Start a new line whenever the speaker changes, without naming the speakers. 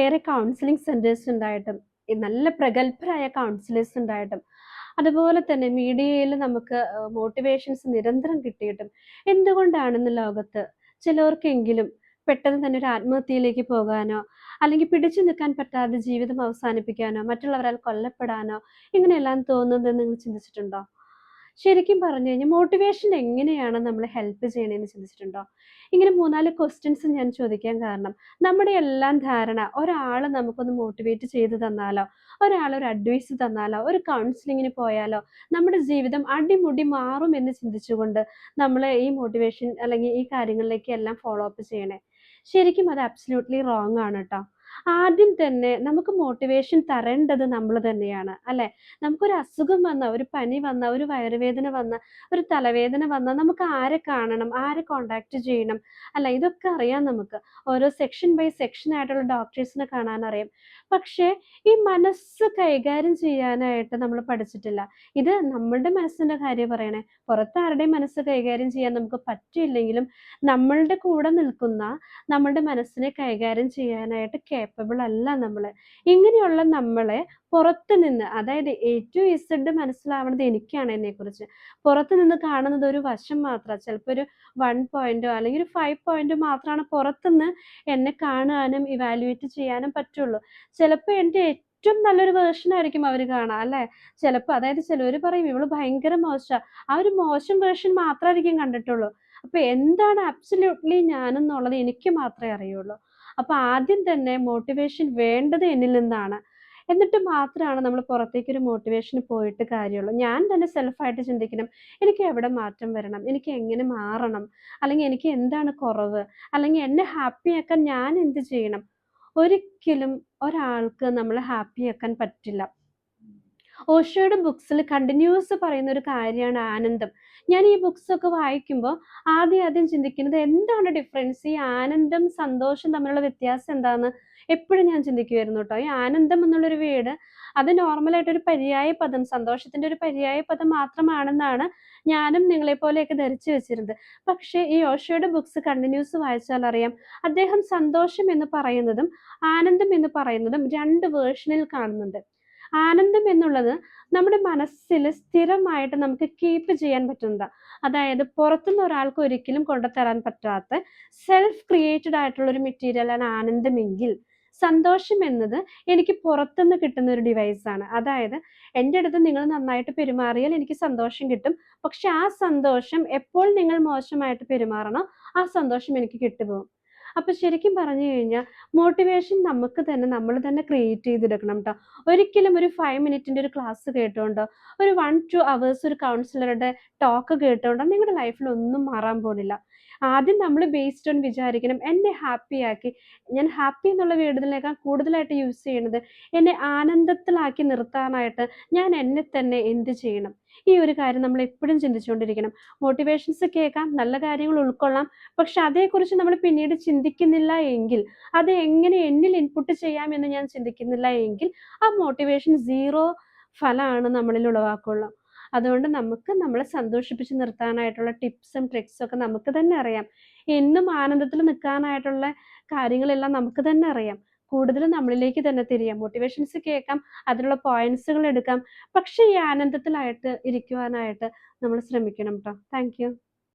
ഒത്തിരിയേറെ counselling centres ഉണ്ടായിട്ടും നല്ല പ്രഗത്ഭരായ കൗൺസിലേഴ്സ് ഉണ്ടായിട്ടും അതുപോലെ തന്നെ മീഡിയയിൽ നമുക്ക് മോട്ടിവേഷൻസ് നിരന്തരം കിട്ടിയിട്ടും എന്തുകൊണ്ടാണ് ഇന്ന് ലോകത്ത് ചിലർക്കെങ്കിലും പെട്ടെന്ന് തന്നെ ഒരു ആത്മഹത്യയിലേക്ക് പോകാനോ അല്ലെങ്കിൽ പിടിച്ചു നിൽക്കാൻ പറ്റാതെ ജീവിതം അവസാനിപ്പിക്കാനോ മറ്റുള്ളവരാൽ കൊല്ലപ്പെടാനോ ഇങ്ങനെയെല്ലാം തോന്നുന്നത് നിങ്ങൾ ചിന്തിച്ചിട്ടുണ്ടോ? ശരിക്കും പറഞ്ഞു കഴിഞ്ഞാൽ മോട്ടിവേഷൻ എങ്ങനെയാണ് നമ്മളെ ഹെൽപ്പ് ചെയ്യണേന്ന് ചിന്തിച്ചിട്ടുണ്ടോ? ഇങ്ങനെ 3, 4 ക്വസ്റ്റ്യൻസ് ഞാൻ ചോദിക്കാൻ കാരണം, നമ്മുടെ എല്ലാം ധാരണ ഒരാള് നമുക്കൊന്ന് മോട്ടിവേറ്റ് ചെയ്ത് തന്നാലോ, ഒരാളൊരു അഡ്വൈസ് തന്നാലോ, ഒരു കൗൺസിലിങ്ങിന് പോയാലോ, നമ്മുടെ ജീവിതം അടിമുടി മാറും എന്ന് ചിന്തിച്ചുകൊണ്ട് നമ്മള് ഈ മോട്ടിവേഷൻ അല്ലെങ്കിൽ ഈ കാര്യങ്ങളിലേക്ക് എല്ലാം ഫോളോ അപ്പ് ചെയ്യണേ. ശരിക്കും അത് അബ്സല്യൂട്ട്ലി റോങ് ആണ് ട്ടോ. ആദ്യം തന്നെ നമുക്ക് മോട്ടിവേഷൻ തരേണ്ടത് നമ്മള് തന്നെയാണ്. അല്ലെ? നമുക്കൊരു അസുഖം വന്ന, ഒരു പനി വന്ന, ഒരു വയറുവേദന വന്ന, ഒരു തലവേദന വന്ന നമുക്ക് ആരെ കാണണം? ആരെ കോൺടാക്ട് ചെയ്യണം? അല്ല ഇതൊക്കെ അറിയാം നമുക്ക്. ഓരോ സെക്ഷൻ ബൈ സെക്ഷൻ ആയിട്ടുള്ള ഡോക്ടേഴ്സിനെ കാണാനറിയാം. പക്ഷേ ഈ മനസ്സ് കൈകാര്യം ചെയ്യാനായിട്ട് നമ്മള് പഠിച്ചിട്ടില്ല. ഇത് നമ്മളുടെ മനസ്സിന്റെ കാര്യാ പറയണേ. പുറത്താരുടെയും മനസ്സ് കൈകാര്യം ചെയ്യാൻ നമുക്ക് പറ്റിയില്ലെങ്കിലും നമ്മളുടെ കൂടെ നിൽക്കുന്ന നമ്മളുടെ മനസ്സിനെ കൈകാര്യം ചെയ്യാനായിട്ട് കേപ്പബിൾ അല്ല നമ്മള്. ഇങ്ങനെയുള്ള നമ്മളെ പുറത്ത് നിന്ന് അതായത് എ ടു ഇസഡ് മനസ്സിലാവണത് എനിക്കാണ് എന്നെക്കുറിച്ച്. പുറത്ത് നിന്ന് കാണുന്നത് ഒരു വശം മാത്രാ. ചിലപ്പോ ഒരു 1 പോയിന്റോ അല്ലെങ്കിൽ ഒരു 5 പോയിന്റോ മാത്രാണ് പുറത്തുന്ന് എന്നെ കാണാനും ഇവാലുവേറ്റ് ചെയ്യാനും പറ്റുള്ളൂ. ചിലപ്പോ എന്റെ ഏറ്റവും നല്ലൊരു വേർഷൻ ആയിരിക്കും അവര് കാണാ അല്ലേ? ചിലപ്പോ അതായത് ചിലവര് പറയും ഇവള് ഭയങ്കര മോശാ. ആ ഒരു മോശം വേർഷൻ മാത്രായിരിക്കും കണ്ടിട്ടുള്ളൂ. അപ്പൊ എന്താണ് അബ്സല്യൂട്ട്ലി ഞാനെന്നുള്ളത് എനിക്ക് മാത്രമേ അറിയുള്ളൂ. അപ്പൊ ആദ്യം തന്നെ മോട്ടിവേഷൻ വേണ്ടത് എന്നിൽ നിന്നാണ്. എന്നിട്ട് മാത്രമാണ് നമ്മൾ പുറത്തേക്കൊരു മോട്ടിവേഷന് പോയിട്ട് കാര്യമുള്ളൂ. ഞാൻ തന്നെ സെൽഫായിട്ട് ചിന്തിക്കണം. എനിക്ക് എവിടെ മാറ്റം വരണം? എനിക്ക് എങ്ങനെ മാറണം? അല്ലെങ്കിൽ എനിക്ക് എന്താണ് കുറവ്? അല്ലെങ്കിൽ എന്നെ ഹാപ്പിയാക്കാൻ ഞാൻ എന്ത് ചെയ്യണം? ഒരിക്കലും ഒരാൾക്ക് നമ്മളെ ഹാപ്പിയാക്കാൻ പറ്റില്ല. ഓഷോയുടെ ബുക്സിൽ കണ്ടിന്യൂസ് പറയുന്ന ഒരു കാര്യമാണ് ആനന്ദം. ഞാൻ ഈ ബുക്സൊക്കെ വായിക്കുമ്പോൾ ആദ്യം ചിന്തിക്കുന്നത് എന്താണ് ഡിഫറൻസ്? ഈ ആനന്ദം, സന്തോഷം തമ്മിലുള്ള വ്യത്യാസം എന്താന്ന് എപ്പോഴും ഞാൻ ചിന്തിക്കുമായിരുന്നു ട്ടോ. ഈ ആനന്ദം എന്നുള്ളൊരു വേർഡ് അത് നോർമലായിട്ടൊരു പര്യായ പദം, സന്തോഷത്തിന്റെ ഒരു പര്യായ പദം മാത്രമാണെന്നാണ് ഞാനും നിങ്ങളെപ്പോലെയൊക്കെ ധരിച്ചു വെച്ചിരുന്നത്. പക്ഷേ ഈ ഓഷോയുടെ ബുക്സ് കണ്ടിന്യൂസ് വായിച്ചാൽ അറിയാം, അദ്ദേഹം സന്തോഷം എന്ന് പറയുന്നതും ആനന്ദം എന്ന് പറയുന്നതും 2 വേർഷനിൽ കാണുന്നുണ്ട്. ആനന്ദം എന്നുള്ളത് നമ്മുടെ മനസ്സിൽ സ്ഥിരമായിട്ട് നമുക്ക് കീപ്പ് ചെയ്യാൻ പറ്റുന്നതാ. അതായത് പുറത്തുനിന്ന് ഒരാൾക്ക് ഒരിക്കലും കൊണ്ടുത്തരാൻ പറ്റാത്ത സെൽഫ് ക്രിയേറ്റഡ് ആയിട്ടുള്ള ഒരു മെറ്റീരിയലാണ് ആനന്ദമെങ്കിൽ, സന്തോഷം എന്നത് എനിക്ക് പുറത്തുനിന്ന് കിട്ടുന്ന ഒരു ഡിവൈസാണ്. അതായത് എൻ്റെ അടുത്ത് നിങ്ങൾ നന്നായിട്ട് പെരുമാറിയാൽ എനിക്ക് സന്തോഷം കിട്ടും. പക്ഷെ ആ സന്തോഷം എപ്പോൾ നിങ്ങൾ മോശമായിട്ട് പെരുമാറണോ ആ സന്തോഷം എനിക്ക് കിട്ടുപോകും. അപ്പൊ ശരിക്കും പറഞ്ഞു കഴിഞ്ഞാൽ മോട്ടിവേഷൻ നമുക്ക് തന്നെ നമ്മൾ തന്നെ ക്രിയേറ്റ് ചെയ്തെടുക്കണം ട്ടോ. ഒരിക്കലും ഒരു 5 മിനിറ്റിന്റെ ഒരു ക്ലാസ് കേട്ടോണ്ടോ, ഒരു 1, 2 അവേഴ്സ് ഒരു കൗൺസിലറുടെ ടോക്ക് കേട്ടോണ്ടോ നിങ്ങളുടെ ലൈഫിൽ ഒന്നും മാറാൻ പോണില്ല. ആദ്യം നമ്മൾ ബേസ്ഡ് ഓൺ വിചാരിക്കണം എന്നെ ഹാപ്പിയാക്കി, ഞാൻ ഹാപ്പി എന്നുള്ള വേർഡിനേക്കാൾ കൂടുതലായിട്ട് യൂസ് ചെയ്യണത് എന്നെ ആനന്ദത്തിലാക്കി നിർത്താനായിട്ട് ഞാൻ എന്നെ തന്നെ എന്ത് ചെയ്യണം? ഈ ഒരു കാര്യം നമ്മൾ എപ്പോഴും ചിന്തിച്ചുകൊണ്ടിരിക്കണം. മോട്ടിവേഷൻസ് കേൾക്കാം, നല്ല കാര്യങ്ങൾ ഉൾക്കൊള്ളാം. പക്ഷെ അതേക്കുറിച്ച് നമ്മൾ പിന്നീട് ചിന്തിക്കുന്നില്ല എങ്കിൽ, അത് എങ്ങനെ എന്നിൽ ഇൻപുട്ട് ചെയ്യാമെന്ന് ഞാൻ ചിന്തിക്കുന്നില്ല എങ്കിൽ, ആ മോട്ടിവേഷൻ സീറോ ഫലമാണ് നമ്മളിൽ ഉളവാക്കുള്ളൂ. അതുകൊണ്ട് നമുക്ക് നമ്മളെ സന്തോഷിപ്പിച്ച് നിർത്താനായിട്ടുള്ള ടിപ്സും ട്രിക്സും ഒക്കെ നമുക്ക് തന്നെ അറിയാം. എന്നും ആനന്ദത്തിൽ നിൽക്കാനായിട്ടുള്ള കാര്യങ്ങളെല്ലാം നമുക്ക് തന്നെ അറിയാം. കൂടുതലും നമ്മളിലേക്ക് തന്നെ തിരിയാം. മോട്ടിവേഷൻസ് കേൾക്കാം, അതിനുള്ള പോയിന്റ്സുകൾ എടുക്കാം. പക്ഷേ ഈ ആനന്ദത്തിലായിട്ട് ഇരിക്കുവാനായിട്ട് നമ്മൾ ശ്രമിക്കണം ട്ടോ. Thank you.